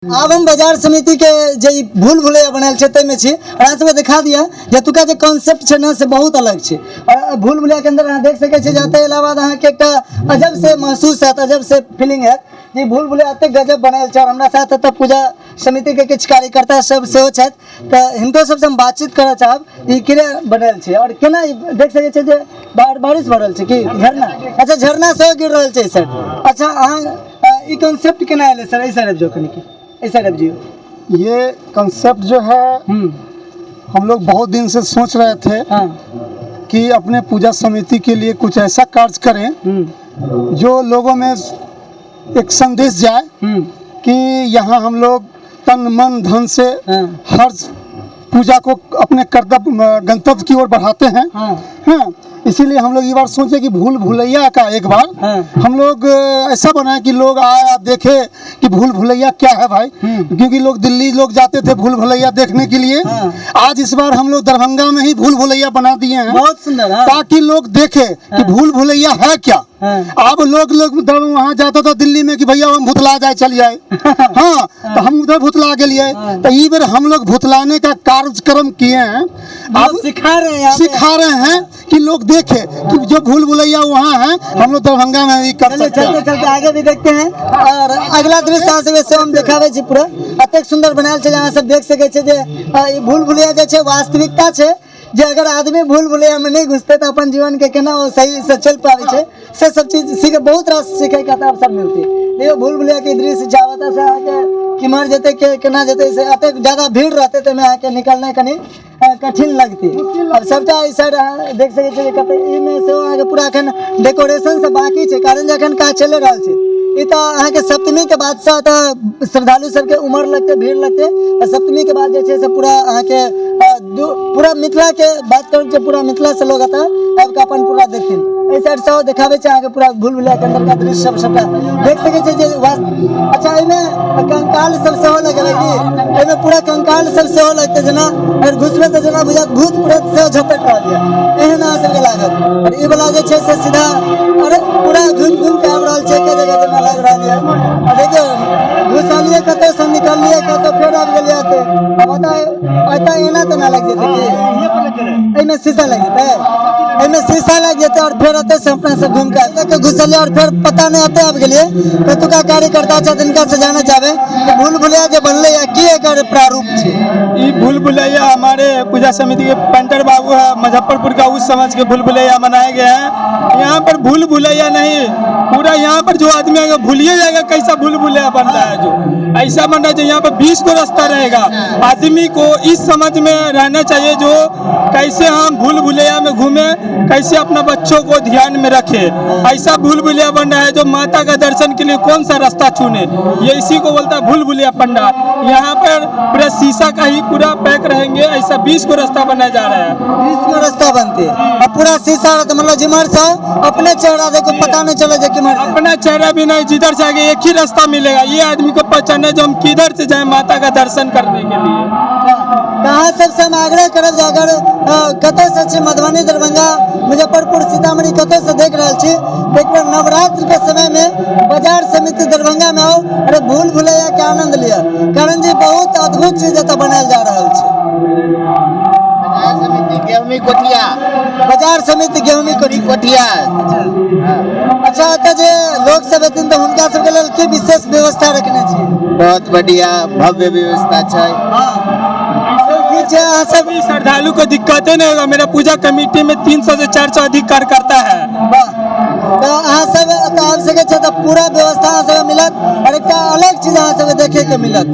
अब हम बाजार समिति के जे भूल भुलैया बनाल छे तै में छी और अहाँ सबके दिखा दिया जतुका जे कॉन्सेप्ट छे ना से बहुत अलग छे और भूल भुलैया के अंदर अहाँ देख सके छे जाते इलाहाबाद अहाँ के एकटा अजब से महसूस हैत अजब से फीलिंग हैत जे भूल भुलैया एते गजब बनाल छे और हमरा साथ एत पूजा समिति के किछ कार्यकर्ता सब सेहो छथि त हिनको सबसे हम बातचीत करऽ चाहब ई केना बनाल छे और केना देख सके छे जे बारिश भ रहल छे कि झरना अच्छा झरना से गिर रहल छे सर अच्छा अहाँ ई कॉन्सेप्ट केना आइले सर ऐसा रह जो कनी ऐसा रह जियो ये कंसेप्ट जो है हम लोग बहुत दिन से सोच रहे थे कि अपने पूजा समिति के लिए कुछ ऐसा कार्य करें जो लोगों में एक संदेश जाए कि यहाँ हम लोग तन मन धन से हर पूजा को अपने कर्तव्य गंतव्य की ओर बढ़ाते हैं हाँ इसीलिए हम लोग ये बार सोचे कि भूल भुलैया का एक बार हम लोग ऐसा बनाए कि लोग आए देखे कि भूल भुलैया क्या है भाई क्योंकि लोग दिल्ली लोग जाते थे भूल भुलैया देखने के लिए आज इस बार हम लोग दरभंगा में ही भूल भुलैया बना दिए हैं बहुत सुंदर ताकि लोग देखे कि भूल भुलैया है क्या अब लोग वहाँ जाता था दिल्ली में कि भैया हम भुतला जाए चल जाए हाँ तो हम उधर भुतला के लिए तो ये बार हम लोग भुतलाने का कार्यक्रम किए हैं आप सिखा रहे हैं कि लोग देखे कि जो भूल भुलैया वहाँ है हम लोग दरभंगा में भी कर सकते हैं। चलते आगे भी देखते हैं और अगला दृश्य अहाँ सबके हम देखाबे छी पूरा अतेक सुंदर बनायल छै अहाँ सब देख सके छै जे ई भूल भुलैया जे छै वास्तविकता छै जे अगर आदमी भूल भुलैया में नहीं घुसते तो अपन जीवन के केना वो सही से चल पावे छै से सब चीज सीखे बहुत रास सीखे का अवसर मिलती ये भूल भुलैया के दृश्य जावता से आके कि मर जते के केना जते से अतेक ज्यादा भीड़ रहते तो में आके निकलना कनी कठिन लगती अब सबटा इस साइड देख सके छियै कते ई में से आगे पूरा अखन डेकोरेशन से बाकी छै कारण जखन काज चल रहल छै ई तो अहाँ के सप्तमी के बाद से तो श्रद्धालु सबके उमर लगते भीड़ लगते और सप्तमी के बाद जे छै से पूरा अहाँ के पूरा मिथिला के बात करू जे पूरा मिथिला से लोग आता अब का अपन पूरा देखथिन एहि साइड से दिखाबे छै अहाँ के पूरा भूल भुलैया के अंदर का दृश्य सब सबटा देख सके छै जे अच्छा एमे कंकाल सब सेहो लगल है एमे पूरा कंकाल सब सेहो लगते जेना और घुसबे त जेना बुझात भूत प्रेत से झपट रहल है एहन अहाँ सबके लागत और ई वाला जे छै से सीधा अरे पूरा घूम के आब रहल छै के जगह जेना लग रहल है और देखियो घुसलिए कते से निकलिए कते फेर आब गेलिए आते अब आता एना त ना लग जेते कि एमे शीशा लग जेते एमे शीशा लग जेते और फिर आते से अपना से घूम के घुसलिए और फिर पता नहीं आते आब गेलिए कतुका कार्यकर्ता छै तिनका से जाने चाहबे कि भूल भुलैया जे बनले या की एकर प्रारूप छै ई भूल भुलैया हमारे पूजा समिति के पेंटर बाबू है मुजफ्फरपुर का उस समाज के भूल भुलैया बनाए गए हैं यहाँ पर भूल भुलैया नहीं पूरा यहाँ पर जो आदमी आएगा भूलिए जाएगा कैसा भूल भुलैया बन रहा है जो ऐसा बन रहा है यहाँ पर 20 को रास्ता रहेगा आदमी को इस समझ में रहना चाहिए जो कैसे हम भूल भुलैया में घूमे कैसे अपना बच्चों को ध्यान में रखे ऐसा भूल भुलैया बन रहा है जो माता का दर्शन के लिए कौन सा रास्ता चुने ये इसी को बोलता है भूल भुलैया पंडाल यहाँ पर पूरा शीशा का ही पूरा पैक रहेंगे ऐसा 20 को रास्ता बनाया जा रहा है 20 को रास्ता बनते और पूरा शीशा मतलब जिमर से अपने चेहरा देखो पता नहीं चले कि अपना चेहरा भी नहीं जिधर से आगे एक ही रास्ता मिलेगा ये आदमी को पहचाने जो हम किधर से जाए माता का दर्शन करने के लिए कहाँ सबसे हम आग्रह करब जे अगर कतौ से छी मधुबनी दरभंगा मुजफ्फरपुर सीतामढ़ी कतौ से देख रहल छी एक बार नवरात्र के समय में बाजार समिति दरभंगा में आओ अरे भूल भुलैया के आनंद लिया कारण जी बहुत अद्भुत चीज एतऽ बनायल जा रहल छै बाजार समिति गेहूँमी कोठिया अच्छा एतऽ जे लोग सब एथिन तऽ हुनका सबके लेल की विशेष व्यवस्था रखने छी बहुत बढ़िया भव्य व्यवस्था छै सभी श्रद्धालु को दिक्कतें नहीं होगा मेरा पूजा कमेटी में 300 से 400 अधिक कार्यकर्ता है तो अहाँ सब आबि सके छै तऽ पूरा व्यवस्था अहाँ सब मिलत और एकटा अलग चीज अहाँ सब देखे के मिलत